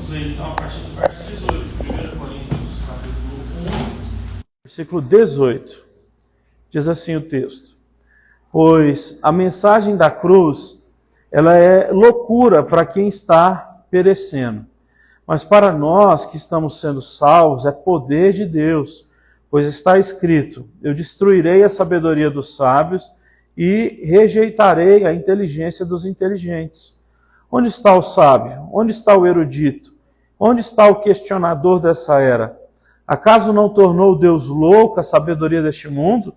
Vamos ler então a partir do verso 18, 1 Coríntios, capítulo 1. Versículo 18. Diz assim o texto: pois a mensagem da cruz, ela é loucura para quem está perecendo, mas para nós que estamos sendo salvos é poder de Deus, pois está escrito: eu destruirei a sabedoria dos sábios e rejeitarei a inteligência dos inteligentes. Onde está o sábio? Onde está o erudito? Onde está o questionador dessa era? Acaso não tornou Deus louca a sabedoria deste mundo?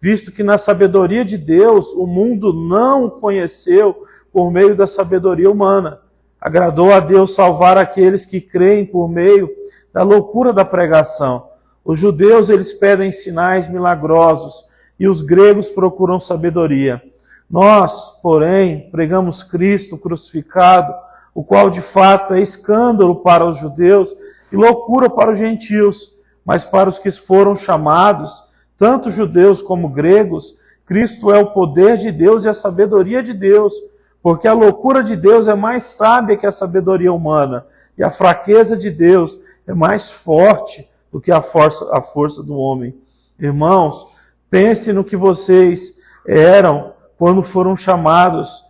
Visto que na sabedoria de Deus o mundo não o conheceu por meio da sabedoria humana. Agradou a Deus salvar aqueles que creem por meio da loucura da pregação. Os judeus, eles pedem sinais milagrosos e os gregos procuram sabedoria. Nós, porém, pregamos Cristo crucificado, o qual de fato é escândalo para os judeus e loucura para os gentios, mas para os que foram chamados, tanto judeus como gregos, Cristo é o poder de Deus e a sabedoria de Deus, porque a loucura de Deus é mais sábia que a sabedoria humana, e a fraqueza de Deus é mais forte do que a força do homem. Irmãos, pense no que vocês eram quando foram chamados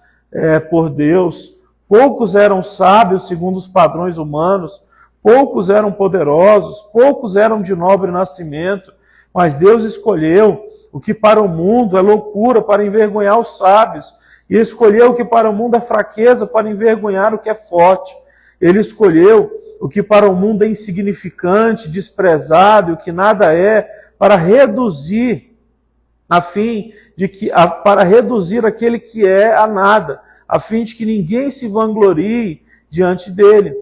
por Deus. Poucos eram sábios segundo os padrões humanos, poucos eram poderosos, poucos eram de nobre nascimento, mas Deus escolheu o que para o mundo é loucura para envergonhar os sábios, e escolheu o que para o mundo é fraqueza para envergonhar o que é forte. Ele escolheu o que para o mundo é insignificante, desprezado, o que nada é, para reduzir, para reduzir aquele que é a nada, a fim de que ninguém se vanglorie diante dele.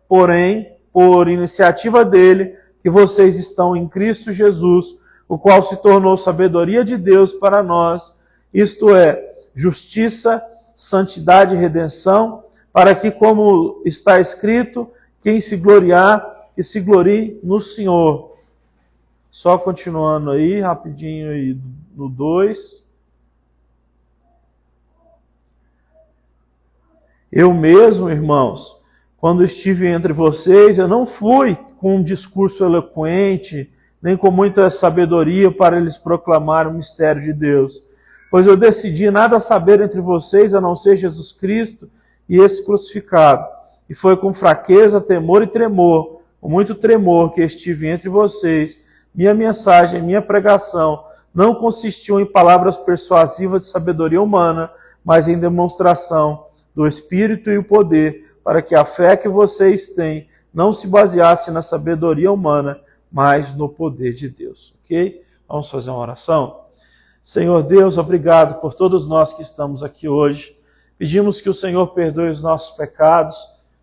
Porém, por iniciativa dele, que vocês estão em Cristo Jesus, o qual se tornou sabedoria de Deus para nós, isto é, justiça, santidade e redenção, para que, como está escrito, quem se gloriar, que se glorie no Senhor. Só continuando aí, rapidinho aí, no 2. Eu mesmo, irmãos, quando estive entre vocês, eu não fui com um discurso eloquente, nem com muita sabedoria para lhes proclamar o mistério de Deus. Pois eu decidi nada saber entre vocês, a não ser Jesus Cristo e esse crucificado. E foi com fraqueza, temor e tremor, com muito tremor que estive entre vocês. Minha mensagem, minha pregação, não consistiu em palavras persuasivas de sabedoria humana, mas em demonstração do Espírito e o poder, para que a fé que vocês têm não se baseasse na sabedoria humana, mas no poder de Deus. Ok? Vamos fazer uma oração? Senhor Deus, obrigado por todos nós que estamos aqui hoje. Pedimos que o Senhor perdoe os nossos pecados.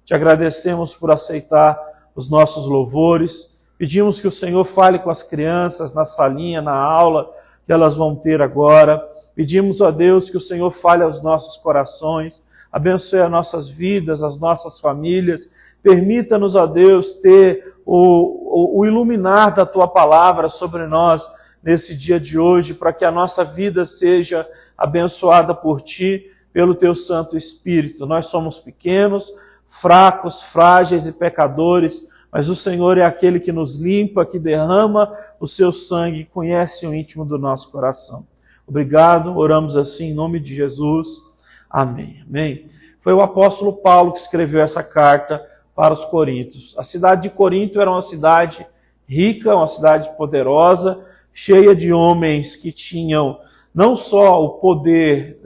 Te agradecemos por aceitar os nossos louvores. Pedimos que o Senhor fale com as crianças na salinha, na aula que elas vão ter agora. Pedimos, ó Deus, que o Senhor fale aos nossos corações. Abençoe as nossas vidas, as nossas famílias. Permita-nos, ó Deus, ter o iluminar da Tua palavra sobre nós nesse dia de hoje, para que a nossa vida seja abençoada por Ti, pelo Teu Santo Espírito. Nós somos pequenos, fracos, frágeis e pecadores, mas o Senhor é aquele que nos limpa, que derrama o Seu sangue e conhece o íntimo do nosso coração. Obrigado, oramos assim em nome de Jesus. Amém. Amém. Foi o apóstolo Paulo que escreveu essa carta para os coríntios. A cidade de Corinto era uma cidade rica, uma cidade poderosa, cheia de homens que tinham não só o poder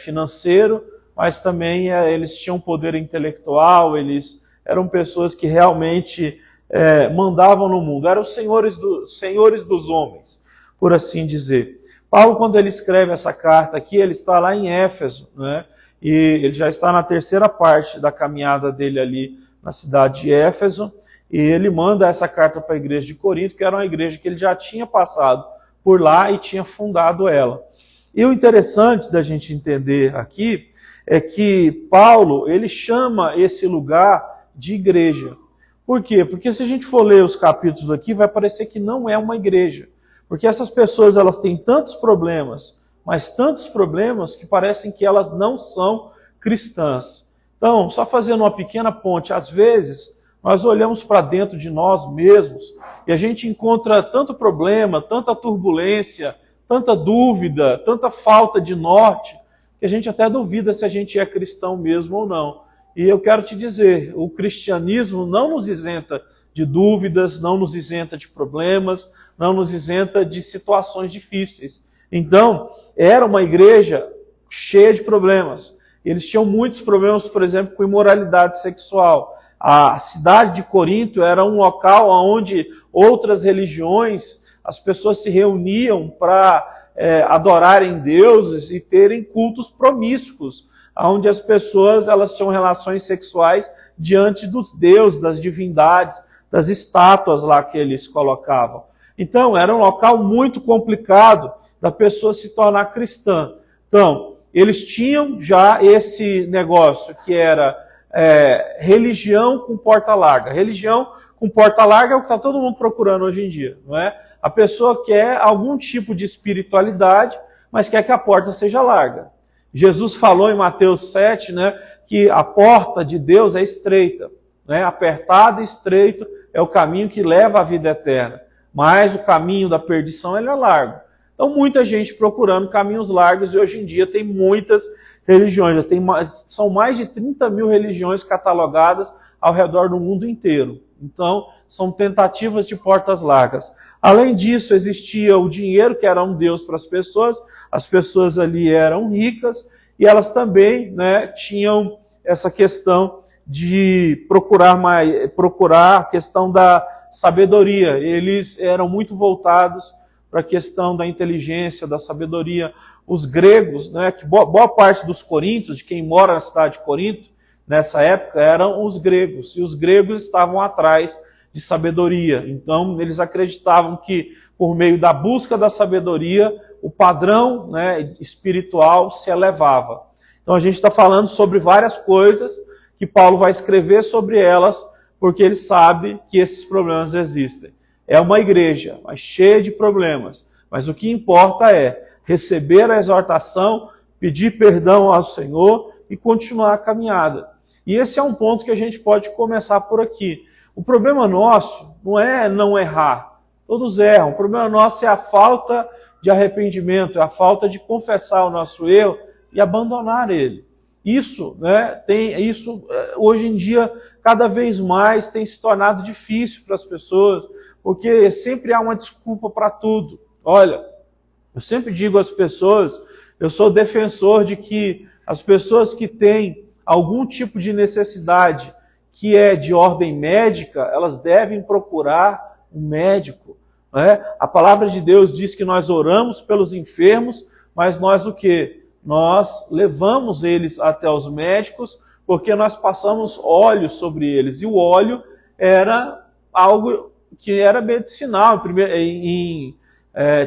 financeiro, mas também eles tinham poder intelectual, eles eram pessoas que realmente mandavam no mundo, eram os senhores dos homens, por assim dizer. Paulo, quando ele escreve essa carta aqui, ele está lá em Éfeso, né? E ele já está na terceira parte da caminhada dele ali na cidade de Éfeso, e ele manda essa carta para a igreja de Corinto, que era uma igreja que ele já tinha passado por lá e tinha fundado ela. E o interessante da gente entender aqui é que Paulo, ele chama esse lugar de igreja. Por quê? Porque se a gente for ler os capítulos aqui, vai parecer que não é uma igreja. Porque essas pessoas, elas têm tantos problemas, mas tantos problemas que parecem que elas não são cristãs. Então, só fazendo uma pequena ponte, às vezes nós olhamos para dentro de nós mesmos e a gente encontra tanto problema, tanta turbulência, tanta dúvida, tanta falta de norte, que a gente até duvida se a gente é cristão mesmo ou não. E eu quero te dizer, o cristianismo não nos isenta de dúvidas, não nos isenta de problemas, não nos isenta de situações difíceis. Então, era uma igreja cheia de problemas. Eles tinham muitos problemas, por exemplo, com imoralidade sexual. A cidade de Corinto era um local onde outras religiões, as pessoas se reuniam para adorarem deuses e terem cultos promíscuos, onde as pessoas elas tinham relações sexuais diante dos deuses, das divindades, das estátuas lá que eles colocavam. Então, era um local muito complicado da pessoa se tornar cristã. Então, eles tinham já esse negócio que era religião com porta larga. Religião com porta larga é o que está todo mundo procurando hoje em dia, não é? A pessoa quer algum tipo de espiritualidade, mas quer que a porta seja larga. Jesus falou em Mateus 7, né, que a porta de Deus é estreita, né? Apertado e estreito é o caminho que leva à vida eterna, mas o caminho da perdição ele é largo. Então, muita gente procurando caminhos largos e hoje em dia tem muitas religiões. São mais de 30 mil religiões catalogadas ao redor do mundo inteiro. Então, são tentativas de portas largas. Além disso, existia o dinheiro, que era um Deus para as pessoas ali eram ricas, e elas também, né, tinham essa questão de procurar a questão da sabedoria. Eles eram muito voltados para a questão da inteligência, da sabedoria. Os gregos, né, que boa parte dos coríntios, de quem mora na cidade de Corinto, nessa época, eram os gregos. E os gregos estavam atrás de sabedoria. Então, eles acreditavam que, por meio da busca da sabedoria, o padrão, né, espiritual se elevava. Então, a gente está falando sobre várias coisas que Paulo vai escrever sobre elas, porque ele sabe que esses problemas existem. É uma igreja, mas cheia de problemas. Mas o que importa é receber a exortação, pedir perdão ao Senhor e continuar a caminhada. E esse é um ponto que a gente pode começar por aqui. O problema nosso não é não errar. Todos erram. O problema nosso é a falta de arrependimento, é a falta de confessar o nosso erro e abandonar ele. Isso, né, hoje em dia, cada vez mais tem se tornado difícil para as pessoas, porque sempre há uma desculpa para tudo. Olha, eu sempre digo às pessoas, eu sou defensor de que as pessoas que têm algum tipo de necessidade que é de ordem médica, elas devem procurar um médico. Né? A palavra de Deus diz que nós oramos pelos enfermos, mas nós o quê? Nós levamos eles até os médicos porque nós passamos óleo sobre eles. E o óleo era algo que era medicinal. Em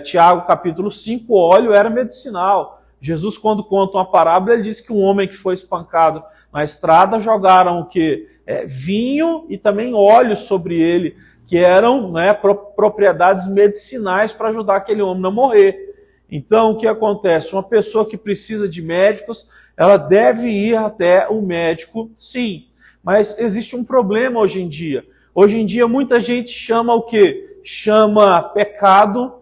Tiago capítulo 5, o óleo era medicinal. Jesus, quando conta uma parábola, ele diz que um homem que foi espancado na estrada, jogaram o quê? Vinho e também óleo sobre ele, que eram, né, propriedades medicinais para ajudar aquele homem a não morrer. Então, o que acontece? Uma pessoa que precisa de médicos, ela deve ir até o médico, sim. Mas existe um problema hoje em dia. Hoje em dia, muita gente chama o quê? Chama pecado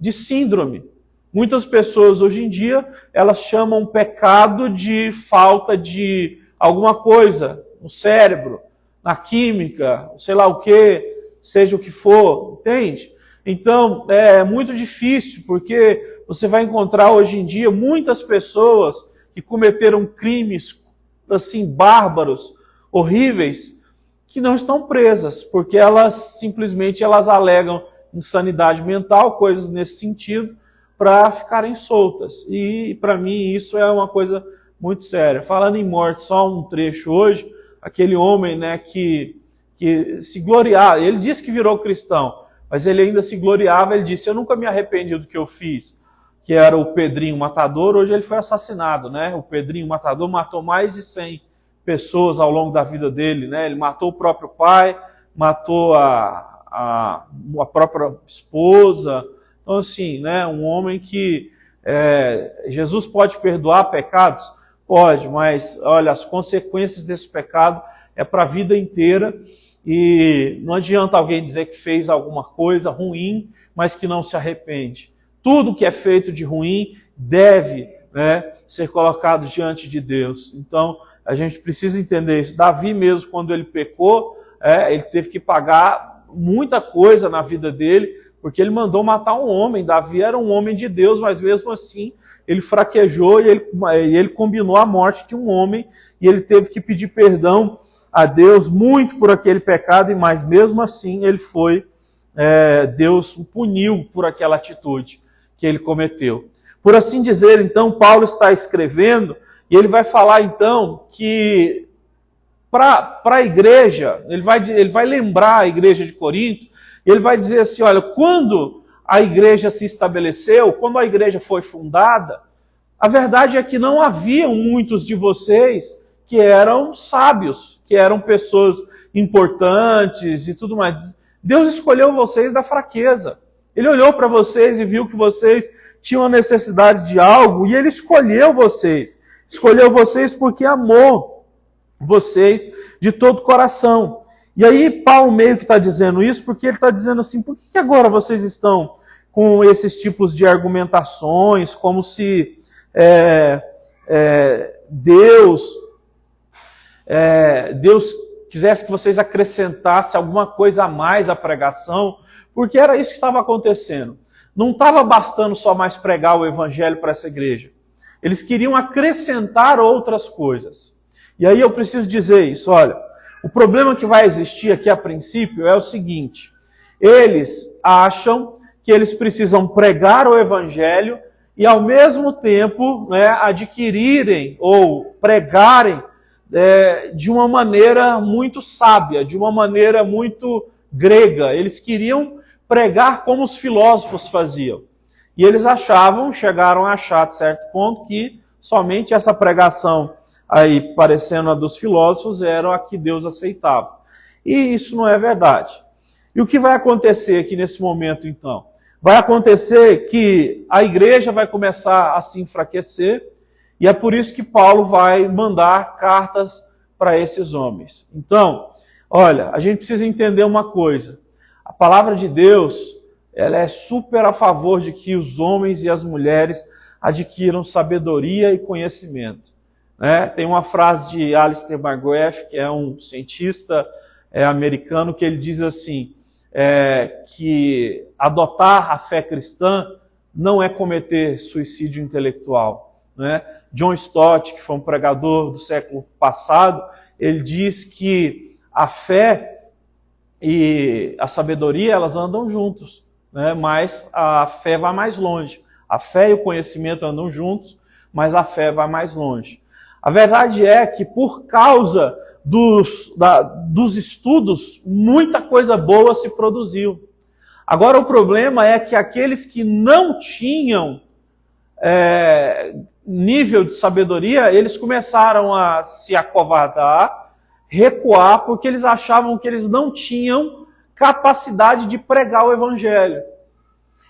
de síndrome. Muitas pessoas hoje em dia, elas chamam pecado de falta de alguma coisa no cérebro, na química, sei lá o quê, seja o que for, entende? Então, é muito difícil, porque você vai encontrar hoje em dia muitas pessoas que cometeram crimes assim bárbaros, horríveis, que não estão presas, porque elas simplesmente alegam insanidade mental, coisas nesse sentido, para ficarem soltas. E para mim isso é uma coisa muito séria. Falando em morte, só um trecho hoje, aquele homem, né, que se gloriava, ele disse que virou cristão, mas ele ainda se gloriava, ele disse, eu nunca me arrependi do que eu fiz, que era o Pedrinho Matador. Hoje ele foi assassinado, né? O Pedrinho Matador matou mais de 100 pessoas ao longo da vida dele, né? Ele matou o próprio pai, matou a própria esposa. Então, assim, né? Um homem que Jesus pode perdoar pecados? Pode, mas olha, as consequências desse pecado é para a vida inteira e não adianta alguém dizer que fez alguma coisa ruim, mas que não se arrepende. Tudo que é feito de ruim deve, né, ser colocado diante de Deus. Então, a gente precisa entender isso. Davi mesmo, quando ele pecou, ele teve que pagar muita coisa na vida dele, porque ele mandou matar um homem. Davi era um homem de Deus, mas mesmo assim, ele fraquejou e ele combinou a morte de um homem, e ele teve que pedir perdão a Deus muito por aquele pecado, mas mesmo assim Deus o puniu por aquela atitude que ele cometeu. Por assim dizer, então, Paulo está escrevendo, e ele vai falar então que para a igreja, ele vai lembrar a igreja de Corinto, e ele vai dizer assim, olha, quando a igreja se estabeleceu, quando a igreja foi fundada, a verdade é que não haviam muitos de vocês que eram sábios, que eram pessoas importantes e tudo mais. Deus escolheu vocês da fraqueza. Ele olhou para vocês e viu que vocês tinham a necessidade de algo, e ele escolheu vocês. Escolheu vocês porque amou vocês de todo o coração. E aí Paulo meio que está dizendo isso, porque ele está dizendo assim, por que agora vocês estão com esses tipos de argumentações, como se Deus quisesse que vocês acrescentassem alguma coisa a mais à pregação, porque era isso que estava acontecendo. Não estava bastando só mais pregar o evangelho para essa igreja. Eles queriam acrescentar outras coisas. E aí eu preciso dizer isso, olha, o problema que vai existir aqui a princípio é o seguinte: eles acham que eles precisam pregar o evangelho e ao mesmo tempo, né, adquirirem ou pregarem de uma maneira muito sábia, de uma maneira muito grega. Eles queriam pregar como os filósofos faziam. E eles chegaram a achar, de certo ponto, que somente essa pregação aí, parecendo a dos filósofos, era a que Deus aceitava. E isso não é verdade. E o que vai acontecer aqui nesse momento, então? Vai acontecer que a igreja vai começar a se enfraquecer, e é por isso que Paulo vai mandar cartas para esses homens. Então, olha, a gente precisa entender uma coisa. A palavra de Deus, ela é super a favor de que os homens e as mulheres adquiram sabedoria e conhecimento. Né? Tem uma frase de Alistair McGrath, que é um cientista americano, que ele diz assim, que adotar a fé cristã não é cometer suicídio intelectual. Né? John Stott, que foi um pregador do século passado, ele diz que a fé e a sabedoria, elas andam juntos, né? Mas a fé vai mais longe. A fé e o conhecimento andam juntos, mas a fé vai mais longe. A verdade é que por causa dos estudos, muita coisa boa se produziu. Agora o problema é que aqueles que não tinham nível de sabedoria, eles começaram a se acovardar, recuar, porque eles achavam que eles não tinham capacidade de pregar o evangelho.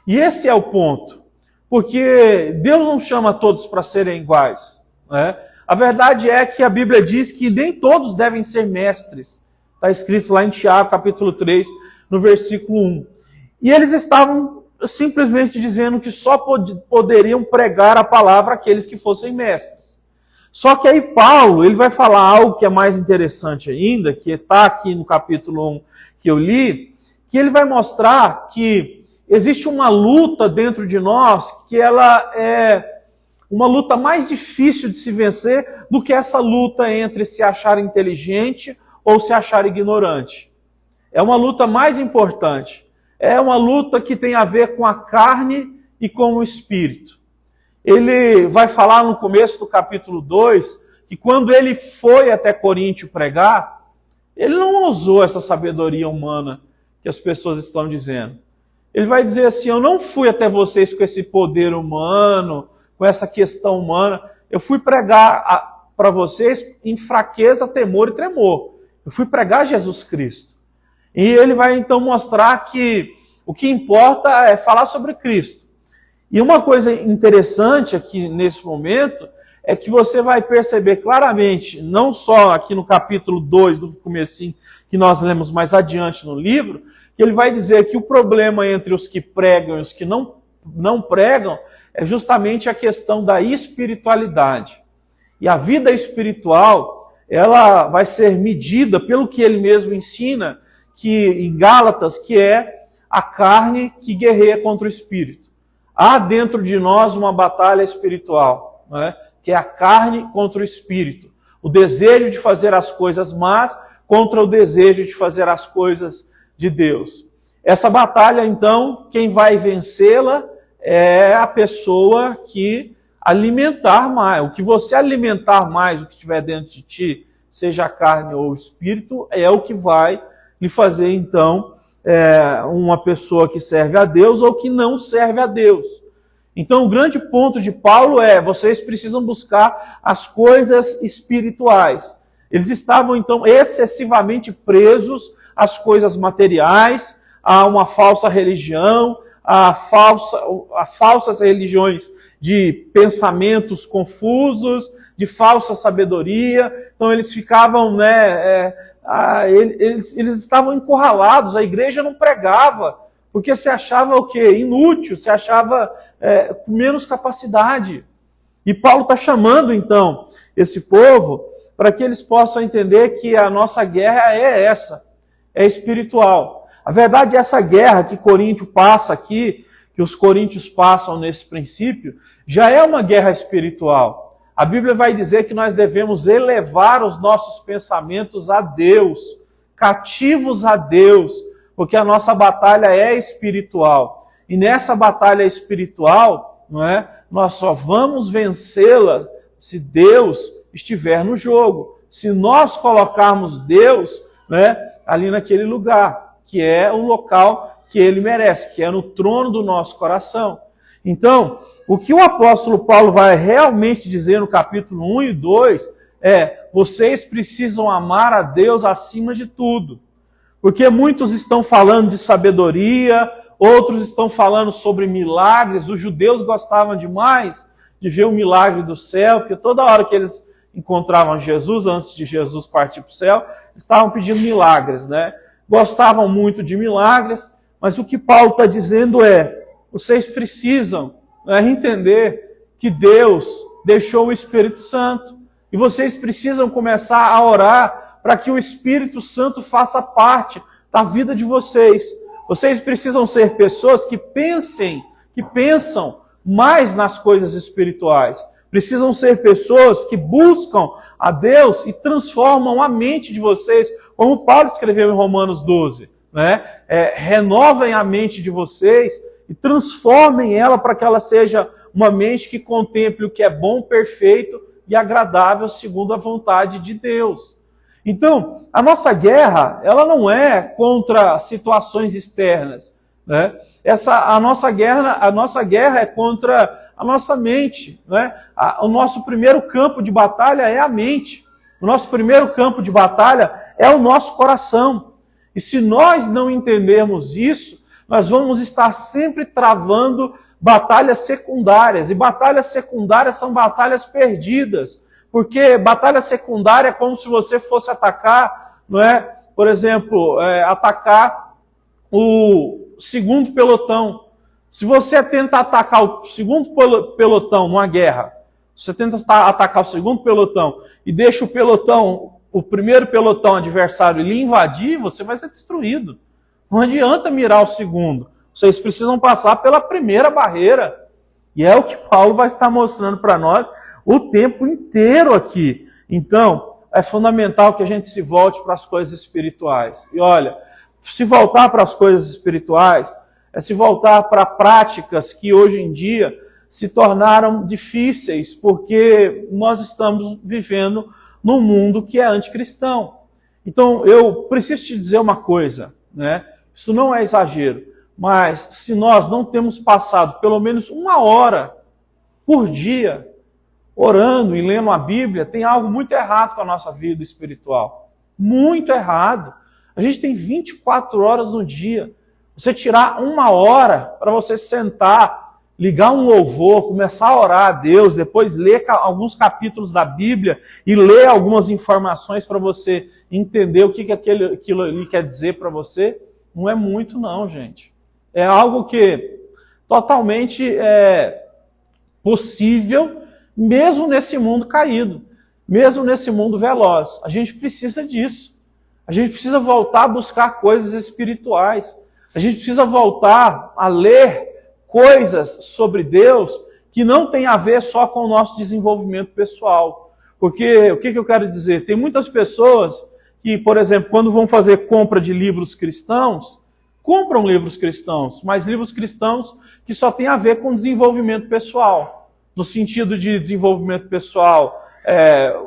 E esse é o ponto. Porque Deus não chama todos para serem iguais. Né? A verdade é que a Bíblia diz que nem todos devem ser mestres. Está escrito lá em Tiago, capítulo 3, no versículo 1. E eles estavam simplesmente dizendo que só poderiam pregar a palavra aqueles que fossem mestres. Só que aí Paulo, ele vai falar algo que é mais interessante ainda, que está aqui no capítulo 1 que eu li, que ele vai mostrar que existe uma luta dentro de nós, que ela é uma luta mais difícil de se vencer do que essa luta entre se achar inteligente ou se achar ignorante. É uma luta mais importante. É uma luta que tem a ver com a carne e com o espírito. Ele vai falar no começo do capítulo 2, que quando ele foi até Coríntio pregar, ele não usou essa sabedoria humana que as pessoas estão dizendo. Ele vai dizer assim, eu não fui até vocês com esse poder humano, com essa questão humana, eu fui pregar para vocês em fraqueza, temor e tremor. Eu fui pregar Jesus Cristo. E ele vai então mostrar que o que importa é falar sobre Cristo. E uma coisa interessante aqui nesse momento é que você vai perceber claramente, não só aqui no capítulo 2, do comecinho, que nós lemos mais adiante no livro, que ele vai dizer que o problema entre os que pregam e os que não pregam é justamente a questão da espiritualidade. E a vida espiritual, ela vai ser medida pelo que ele mesmo ensina, que em Gálatas, que é a carne que guerreia contra o espírito. Há dentro de nós uma batalha espiritual, não é? Que é a carne contra o espírito. O desejo de fazer as coisas más contra o desejo de fazer as coisas de Deus. Essa batalha, então, quem vai vencê-la é a pessoa que alimentar mais. O que você alimentar mais, o que estiver dentro de ti, seja a carne ou o espírito, é o que vai lhe fazer, então, uma pessoa que serve a Deus ou que não serve a Deus. Então, o grande ponto de Paulo é, vocês precisam buscar as coisas espirituais. Eles estavam, então, excessivamente presos às coisas materiais, a uma falsa religião, a falsas religiões de pensamentos confusos, de falsa sabedoria. Então, eles ficavam, eles estavam encurralados, a igreja não pregava, porque se achava o quê? Inútil, se achava com menos capacidade. E Paulo está chamando, então, esse povo para que eles possam entender que a nossa guerra é essa, é espiritual. A verdade é essa guerra que Coríntio passa aqui, que os coríntios passam nesse princípio, já é uma guerra espiritual. A Bíblia vai dizer que nós devemos elevar os nossos pensamentos a Deus, cativos a Deus, porque a nossa batalha é espiritual. E nessa batalha espiritual, nós só vamos vencê-la se Deus estiver no jogo. Se nós colocarmos Deus ali naquele lugar, que é o local que ele merece, que é no trono do nosso coração. Então, o que o apóstolo Paulo vai realmente dizer no capítulo 1 e 2 é: vocês precisam amar a Deus acima de tudo. Porque muitos estão falando de sabedoria, outros estão falando sobre milagres. Os judeus gostavam demais de ver o milagre do céu, porque toda hora que eles encontravam Jesus, antes de Jesus partir para o céu, estavam pedindo milagres, Gostavam muito de milagres, mas o que Paulo está dizendo é: vocês precisam entender que Deus deixou o Espírito Santo, e vocês precisam começar a orar para que o Espírito Santo faça parte da vida de vocês. Vocês precisam ser pessoas que pensam mais nas coisas espirituais. Precisam ser pessoas que buscam a Deus e transformam a mente de vocês, como Paulo escreveu em Romanos 12. Renovem a mente de vocês e transformem ela para que ela seja uma mente que contemple o que é bom, perfeito e agradável segundo a vontade de Deus. Então, a nossa guerra, ela não é contra situações externas, A nossa guerra é contra a nossa mente, O nosso primeiro campo de batalha é a mente. O nosso primeiro campo de batalha é o nosso coração. E se nós não entendermos isso, nós vamos estar sempre travando batalhas secundárias. E batalhas secundárias são batalhas perdidas. Porque batalha secundária é como se você fosse atacar, por exemplo, atacar o segundo pelotão. Se você tenta atacar o segundo pelotão numa guerra, você tenta atacar o segundo pelotão e deixa o primeiro pelotão adversário lhe invadir, você vai ser destruído. Não adianta mirar o segundo. Vocês precisam passar pela primeira barreira. E é o que Paulo vai estar mostrando para nós o tempo inteiro aqui. Então, é fundamental que a gente se volte para as coisas espirituais. E olha, se voltar para as coisas espirituais é se voltar para práticas que hoje em dia se tornaram difíceis, porque nós estamos vivendo num mundo que é anticristão. Então, eu preciso te dizer uma coisa, Isso não é exagero, mas se nós não temos passado pelo menos 1 hora por dia orando e lendo a Bíblia, tem algo muito errado com a nossa vida espiritual. Muito errado. A gente tem 24 horas no dia. Você tirar 1 hora para você sentar, ligar um louvor, começar a orar a Deus, depois ler alguns capítulos da Bíblia e ler algumas informações para você entender o que aquilo ali quer dizer para você, não é muito não, gente. É algo que totalmente possível, mesmo nesse mundo caído, mesmo nesse mundo veloz. A gente precisa disso. A gente precisa voltar a buscar coisas espirituais. A gente precisa voltar a ler coisas sobre Deus que não tem a ver só com o nosso desenvolvimento pessoal. Porque, o que eu quero dizer? Tem muitas pessoas que, por exemplo, quando vão fazer compra de livros cristãos, compram livros cristãos, mas livros cristãos que só tem a ver com desenvolvimento pessoal. No sentido de desenvolvimento pessoal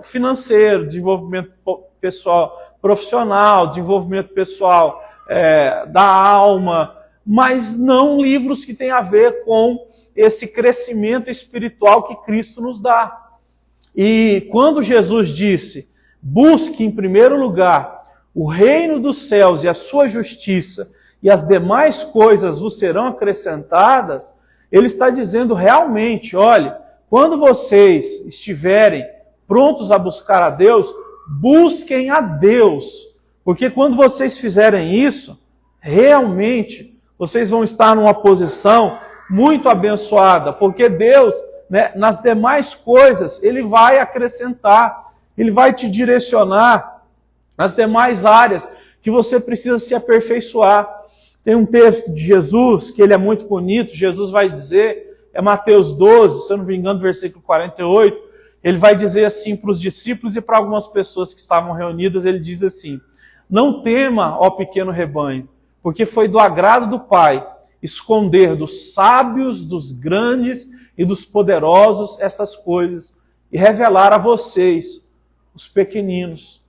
financeiro, desenvolvimento pessoal profissional, desenvolvimento pessoal da alma, mas não livros que têm a ver com esse crescimento espiritual que Cristo nos dá. E quando Jesus disse, busque em primeiro lugar o reino dos céus e a sua justiça, e as demais coisas vos serão acrescentadas, ele está dizendo realmente, olha, quando vocês estiverem prontos a buscar a Deus, busquem a Deus. Porque quando vocês fizerem isso, realmente vocês vão estar numa posição muito abençoada. Porque Deus, né, nas demais coisas, Ele vai acrescentar. Ele vai te direcionar nas demais áreas que você precisa se aperfeiçoar. Tem um texto de Jesus, que ele é muito bonito. Jesus vai dizer, é Mateus 12, se eu não me engano, versículo 48, ele vai dizer assim para os discípulos e para algumas pessoas que estavam reunidas, ele diz assim, não tema, ó pequeno rebanho, porque foi do agrado do Pai esconder dos sábios, dos grandes e dos poderosos essas coisas e revelar a vocês, os pequeninos.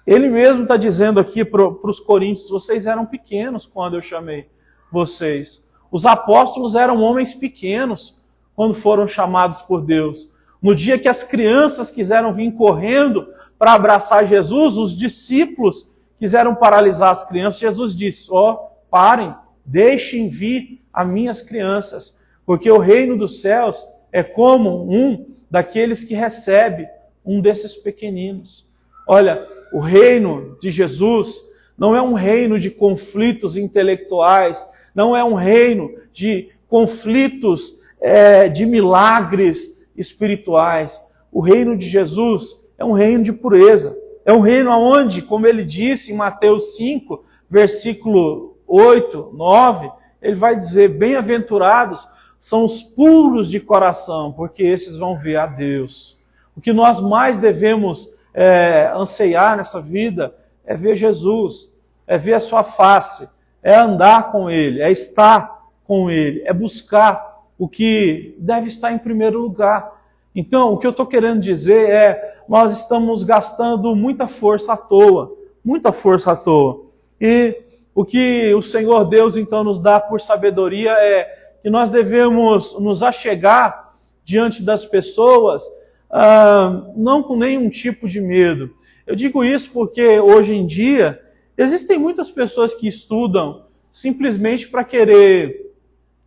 Ele mesmo está dizendo aqui para os coríntios, vocês eram pequenos quando eu chamei vocês. Os apóstolos eram homens pequenos quando foram chamados por Deus. No dia que as crianças quiseram vir correndo para abraçar Jesus, os discípulos quiseram paralisar as crianças. Jesus disse, parem, deixem vir as minhas crianças, porque o reino dos céus é como um daqueles que recebe um desses pequeninos. Olha, o reino de Jesus não é um reino de conflitos intelectuais, não é um reino de conflitos de milagres espirituais. O reino de Jesus é um reino de pureza. É um reino onde, como ele disse em Mateus 5, versículo 8, 9, ele vai dizer, bem-aventurados são os puros de coração, porque esses vão ver a Deus. O que nós mais devemos anseiar nessa vida é ver Jesus, é ver a sua face, é andar com Ele, é estar com Ele, é buscar o que deve estar em primeiro lugar. Então, o que eu estou querendo dizer é, nós estamos gastando muita força à toa, muita força à toa. E o que o Senhor Deus então nos dá por sabedoria é que nós devemos nos achegar diante das pessoas, não com nenhum tipo de medo. Eu digo isso porque hoje em dia existem muitas pessoas que estudam simplesmente para querer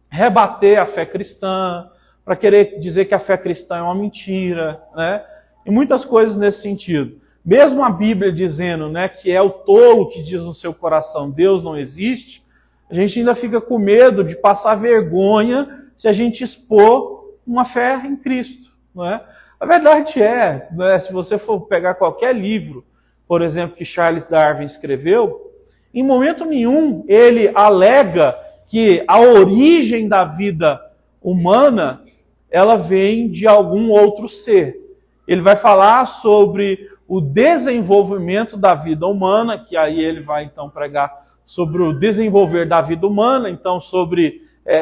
rebater a fé cristã, para querer dizer que a fé cristã é uma mentira, né? E muitas coisas nesse sentido. Mesmo a Bíblia dizendo, né, que é o tolo que diz no seu coração, Deus não existe, a gente ainda fica com medo de passar vergonha se a gente expor uma fé em Cristo, não é? A verdade né, se você for pegar qualquer livro, por exemplo, que Charles Darwin escreveu, em momento nenhum ele alega que a origem da vida humana ela vem de algum outro ser. Ele vai falar sobre o desenvolvimento da vida humana, que aí ele vai então pregar sobre o desenvolver da vida humana, então sobre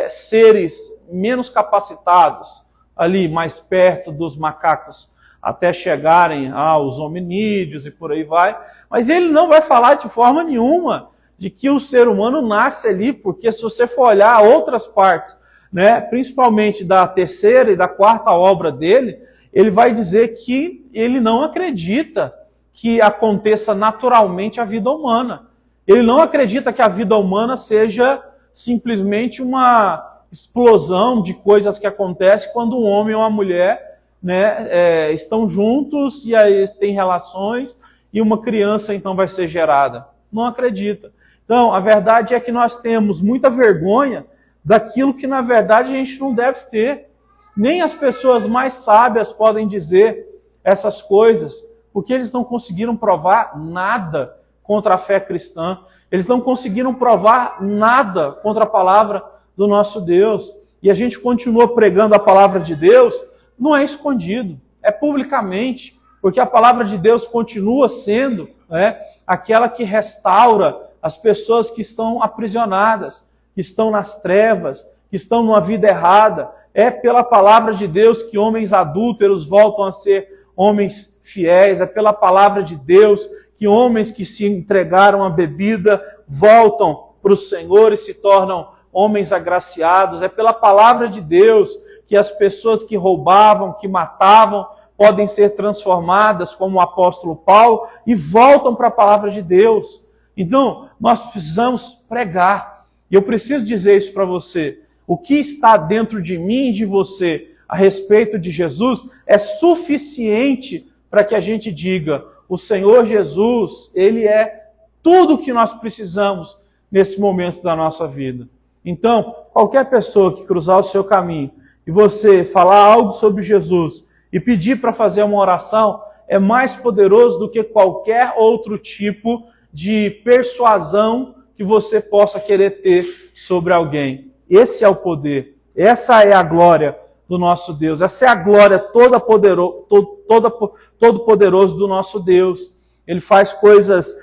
seres menos capacitados, ali mais perto dos macacos, até chegarem aos hominídeos e por aí vai. Mas ele não vai falar de forma nenhuma de que o ser humano nasce ali, porque se você for olhar outras partes, né, principalmente da terceira e da quarta obra dele, ele vai dizer que ele não acredita que aconteça naturalmente a vida humana. Ele não acredita que a vida humana seja simplesmente uma explosão de coisas que acontecem quando um homem ou uma mulher, né, estão juntos e aí eles têm relações e uma criança então vai ser gerada. Não acredita. Então, a verdade é que nós temos muita vergonha daquilo que na verdade a gente não deve ter. Nem as pessoas mais sábias podem dizer essas coisas, porque eles não conseguiram provar nada contra a fé cristã. Eles não conseguiram provar nada contra a palavra do nosso Deus. E a gente continua pregando a palavra de Deus, não é escondido, é publicamente, porque a palavra de Deus continua sendo, né, aquela que restaura as pessoas que estão aprisionadas, que estão nas trevas, que estão numa vida errada. É pela palavra de Deus que homens adúlteros voltam a ser homens fiéis. É pela palavra de Deus que homens que se entregaram à bebida voltam para o Senhor e se tornam homens agraciados. É pela palavra de Deus que as pessoas que roubavam, que matavam, podem ser transformadas, como o apóstolo Paulo, e voltam para a palavra de Deus. Então, nós precisamos pregar. E eu preciso dizer isso para você. O que está dentro de mim e de você a respeito de Jesus é suficiente para que a gente diga: o Senhor Jesus, Ele é tudo o que nós precisamos nesse momento da nossa vida. Então, qualquer pessoa que cruzar o seu caminho e você falar algo sobre Jesus e pedir para fazer uma oração, é mais poderoso do que qualquer outro tipo de persuasão que você possa querer ter sobre alguém. Esse é o poder, essa é a glória do nosso Deus, essa é a glória todo-poderoso do nosso Deus. Ele faz coisas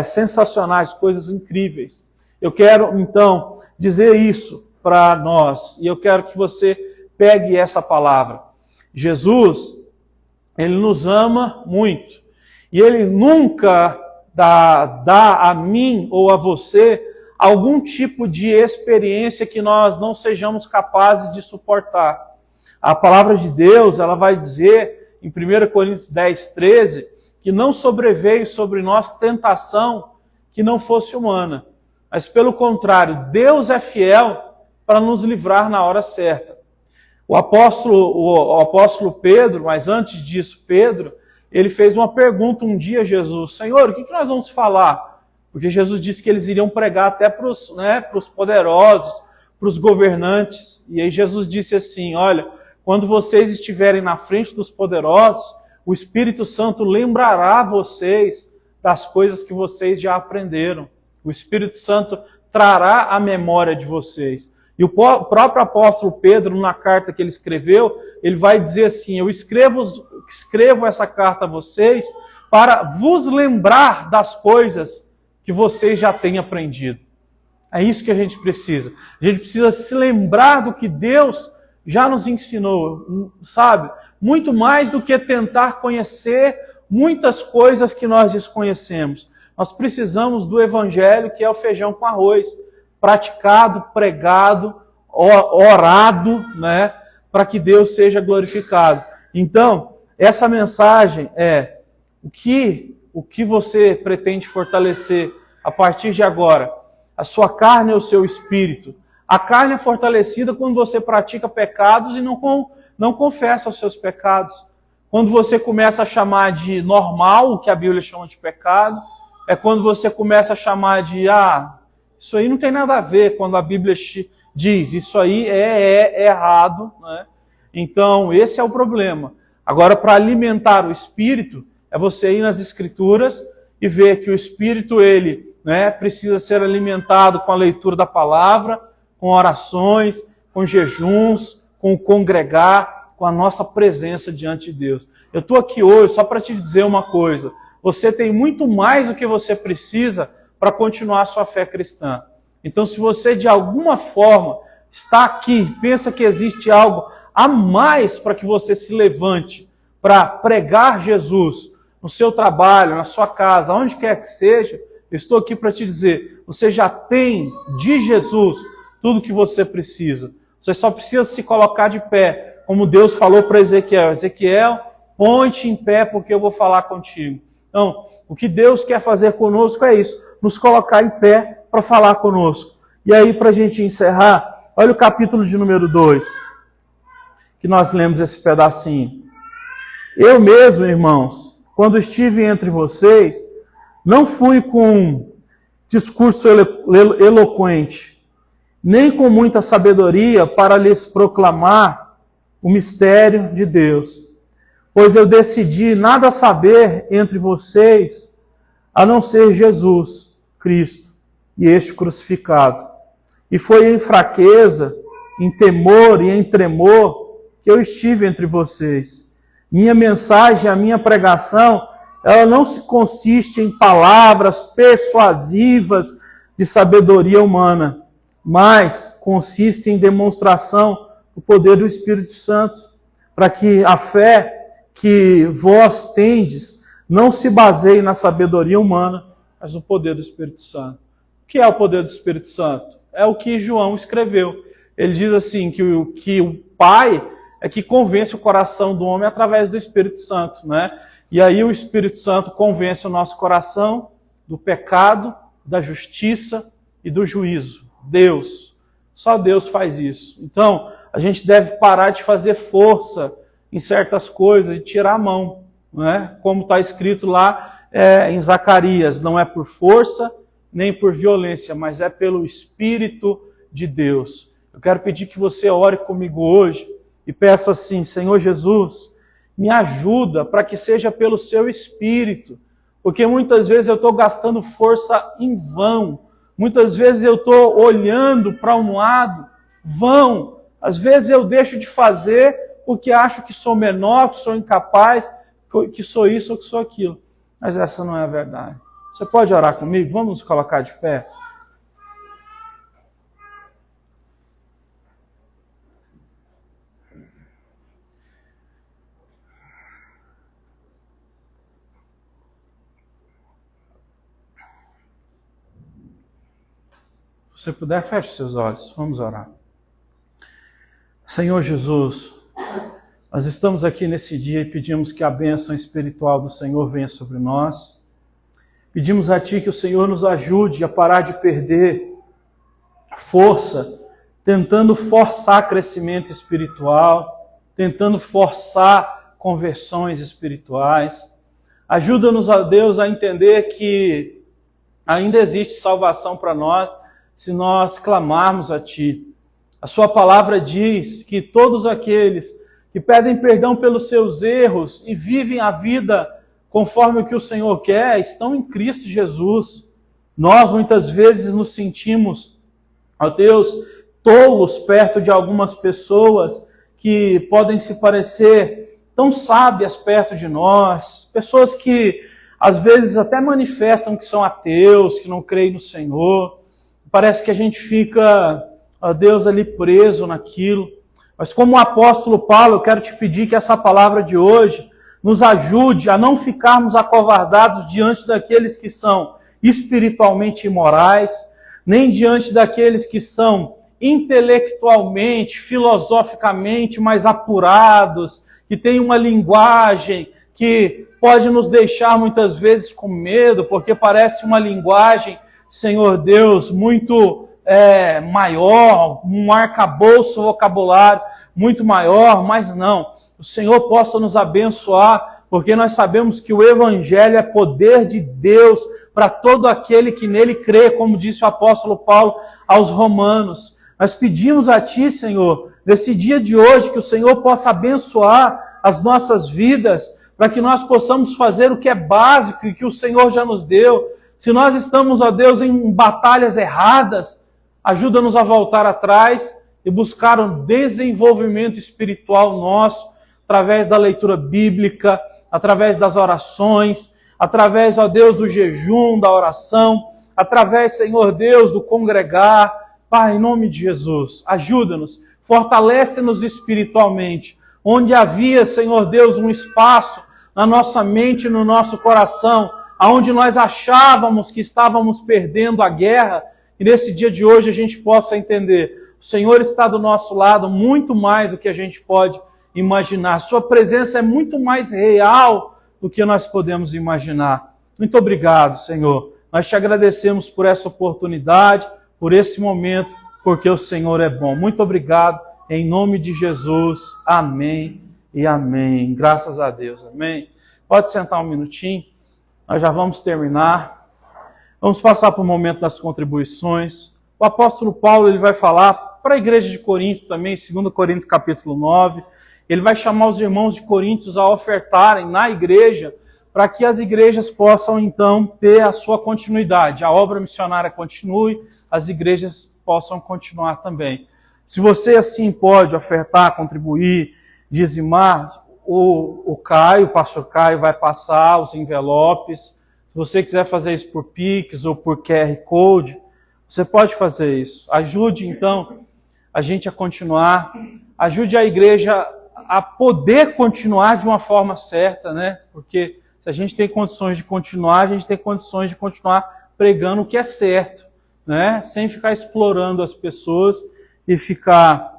sensacionais, coisas incríveis. Eu quero, então, dizer isso para nós, e eu quero que você pegue essa palavra. Jesus, Ele nos ama muito, e Ele nunca dá a mim ou a você algum tipo de experiência que nós não sejamos capazes de suportar. A palavra de Deus, ela vai dizer em 1 Coríntios 10, 13, que não sobreveio sobre nós tentação que não fosse humana, mas pelo contrário, Deus é fiel para nos livrar na hora certa. O apóstolo Pedro, mas antes disso Pedro, ele fez uma pergunta um dia a Jesus: Senhor, o que nós vamos falar? Porque Jesus disse que eles iriam pregar até para os poderosos, para os governantes. E aí Jesus disse assim: olha, quando vocês estiverem na frente dos poderosos, o Espírito Santo lembrará vocês das coisas que vocês já aprenderam. O Espírito Santo trará a memória de vocês. E o próprio apóstolo Pedro, na carta que ele escreveu, ele vai dizer assim: eu escrevo essa carta a vocês para vos lembrar das coisas que vocês já têm aprendido. É isso que a gente precisa. A gente precisa se lembrar do que Deus já nos ensinou, sabe? Muito mais do que tentar conhecer muitas coisas que nós desconhecemos. Nós precisamos do Evangelho, que é o feijão com arroz, praticado, pregado, orado, né? Para que Deus seja glorificado. Então, essa mensagem é o que você pretende fortalecer a partir de agora? A sua carne ou o seu espírito? A carne é fortalecida quando você pratica pecados e não confessa os seus pecados. Quando você começa a chamar de normal o que a Bíblia chama de pecado, é quando você começa a chamar de isso aí não tem nada a ver, quando a Bíblia diz isso aí é errado, né? Então, esse é o problema. Agora, para alimentar o espírito, é você ir nas Escrituras e ver que o espírito, ele, né, precisa ser alimentado com a leitura da palavra, com orações, com jejuns, com o congregar, com a nossa presença diante de Deus. Eu estou aqui hoje só para te dizer uma coisa: você tem muito mais do que você precisa para continuar a sua fé cristã. Então, se você de alguma forma está aqui, pensa que existe algo a mais para que você se levante para pregar Jesus no seu trabalho, na sua casa, onde quer que seja, eu estou aqui para te dizer: você já tem de Jesus tudo que você precisa. Você só precisa se colocar de pé, como Deus falou para Ezequiel: Ezequiel, põe-te em pé porque eu vou falar contigo. Então, o que Deus quer fazer conosco é isso, nos colocar em pé para falar conosco. E aí, para a gente encerrar, Olha o capítulo de número 2, que nós lemos esse pedacinho. Eu mesmo, irmãos, quando estive entre vocês, não fui com discurso eloquente, nem com muita sabedoria para lhes proclamar o mistério de Deus. Pois eu decidi nada saber entre vocês, a não ser Jesus Cristo e este crucificado. E foi em fraqueza, em temor e em tremor que eu estive entre vocês. Minha mensagem, a minha pregação, ela não se consiste em palavras persuasivas de sabedoria humana, mas consiste em demonstração do poder do Espírito Santo, para que a fé que vós tendes não se baseie na sabedoria humana, mas no poder do Espírito Santo. O que é o poder do Espírito Santo? É o que João escreveu. Ele diz assim, que o Pai é que convence o coração do homem através do Espírito Santo, né? E aí o Espírito Santo convence o nosso coração do pecado, da justiça e do juízo. Deus. Só Deus faz isso. Então, a gente deve parar de fazer força em certas coisas e tirar a mão, né? Como está escrito lá em Zacarias, não é por força nem por violência, mas é pelo Espírito de Deus. Eu quero pedir que você ore comigo hoje e peça assim: Senhor Jesus, me ajuda para que seja pelo seu Espírito, porque muitas vezes eu estou gastando força em vão, muitas vezes eu estou olhando para um lado vão, às vezes eu deixo de fazer porque acho que sou menor, que sou incapaz, que sou isso ou que sou aquilo, mas essa não é a verdade. Você pode orar comigo? Vamos nos colocar de pé? Se você puder, feche seus olhos. Vamos orar. Senhor Jesus, nós estamos aqui nesse dia e pedimos que a bênção espiritual do Senhor venha sobre nós. Pedimos a Ti que o Senhor nos ajude a parar de perder força, tentando forçar crescimento espiritual, tentando forçar conversões espirituais. Ajuda-nos, ó Deus, a entender que ainda existe salvação para nós se nós clamarmos a Ti. A Sua palavra diz que todos aqueles que pedem perdão pelos seus erros e vivem a vida conforme o que o Senhor quer, estão em Cristo Jesus. Nós muitas vezes nos sentimos, ó Deus, tolos perto de algumas pessoas que podem se parecer tão sábias perto de nós, pessoas que às vezes até manifestam que são ateus, que não creem no Senhor. Parece que a gente fica, ó Deus, ali preso naquilo. Mas como o apóstolo Paulo, eu quero te pedir que essa palavra de hoje nos ajude a não ficarmos acovardados diante daqueles que são espiritualmente imorais, nem diante daqueles que são intelectualmente, filosoficamente mais apurados, que têm uma linguagem que pode nos deixar muitas vezes com medo, porque parece uma linguagem, Senhor Deus, muito maior, um arcabouço vocabulário muito maior, mas não. O Senhor possa nos abençoar, porque nós sabemos que o Evangelho é poder de Deus para todo aquele que nele crê, como disse o apóstolo Paulo aos Romanos. Nós pedimos a Ti, Senhor, nesse dia de hoje, que o Senhor possa abençoar as nossas vidas, para que nós possamos fazer o que é básico e que o Senhor já nos deu. Se nós estamos, ó Deus, em batalhas erradas, ajuda-nos a voltar atrás e buscar um desenvolvimento espiritual nosso, através da leitura bíblica, através das orações, através, ó Deus, do jejum, da oração, através, Senhor Deus, do congregar. Pai, em nome de Jesus, ajuda-nos, fortalece-nos espiritualmente. Onde havia, Senhor Deus, um espaço na nossa mente e no nosso coração, aonde nós achávamos que estávamos perdendo a guerra, e nesse dia de hoje a gente possa entender, o Senhor está do nosso lado muito mais do que a gente pode imaginar. Sua presença é muito mais real do que nós podemos imaginar. Muito obrigado, Senhor. Nós te agradecemos por essa oportunidade, por esse momento, porque o Senhor é bom. Muito obrigado, em nome de Jesus. Amém e amém. Graças a Deus. Amém. Pode sentar um minutinho, nós já vamos terminar. Vamos passar para o momento das contribuições. O apóstolo Paulo ele vai falar para a igreja de Corinto também, 2 Coríntios capítulo 9. Ele vai chamar os irmãos de Corinto a ofertarem na igreja, para que as igrejas possam então ter a sua continuidade. A obra missionária continue, as igrejas possam continuar também. Se você assim pode ofertar, contribuir, dizimar, o pastor Caio vai passar os envelopes. Se você quiser fazer isso por Pix ou por QR Code, você pode fazer isso. Ajude então a gente a continuar, ajude a igreja a poder continuar de uma forma certa, né? Porque se a gente tem condições de continuar, a gente tem condições de continuar pregando o que é certo, né? Sem ficar explorando as pessoas e ficar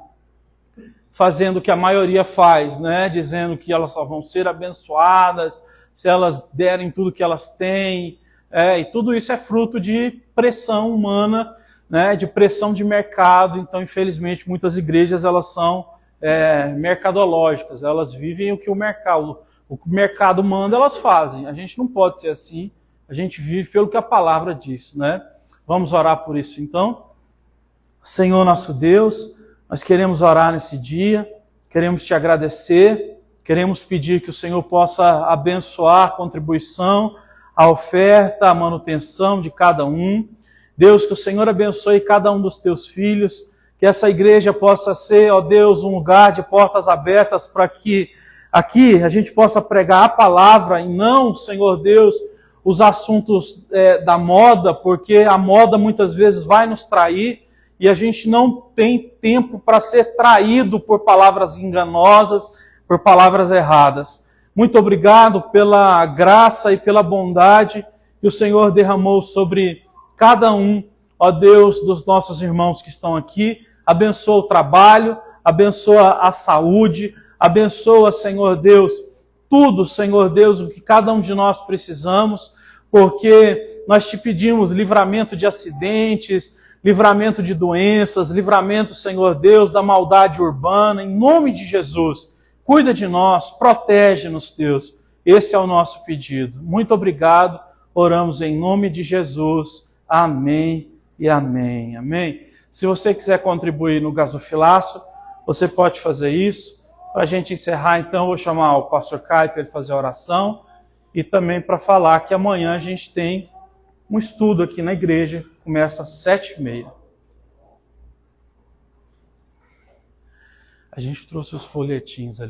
fazendo o que a maioria faz, né? Dizendo que elas só vão ser abençoadas se elas derem tudo que elas têm. E tudo isso é fruto de pressão humana, né? De pressão de mercado. Então, infelizmente, muitas igrejas elas são mercadológicas. Elas vivem o que o mercado manda, elas fazem. A gente não pode ser assim. A gente vive pelo que a palavra diz, né? Vamos orar por isso, então. Senhor nosso Deus, nós queremos orar nesse dia, queremos te agradecer, queremos pedir que o Senhor possa abençoar a contribuição, a oferta, a manutenção de cada um. Deus, que o Senhor abençoe cada um dos teus filhos, que essa igreja possa ser, ó Deus, um lugar de portas abertas para que aqui a gente possa pregar a palavra e não, Senhor Deus, os assuntos da moda, porque a moda muitas vezes vai nos trair e a gente não tem tempo para ser traído por palavras enganosas, por palavras erradas. Muito obrigado pela graça e pela bondade que o Senhor derramou sobre cada um, ó Deus, dos nossos irmãos que estão aqui. Abençoa o trabalho, abençoa a saúde, abençoa, Senhor Deus, tudo, Senhor Deus, o que cada um de nós precisamos, porque nós te pedimos livramento de acidentes, livramento de doenças, livramento, Senhor Deus, da maldade urbana, em nome de Jesus. Cuida de nós, protege-nos, Deus. Esse é o nosso pedido. Muito obrigado. Oramos em nome de Jesus. Amém e amém. Amém. Se você quiser contribuir no gasofilaço, você pode fazer isso. Para a gente encerrar, então, eu vou chamar o pastor Caio para ele fazer a oração e também para falar que amanhã a gente tem um estudo aqui na igreja, começa às 7h30. A gente trouxe os folhetinhos ali.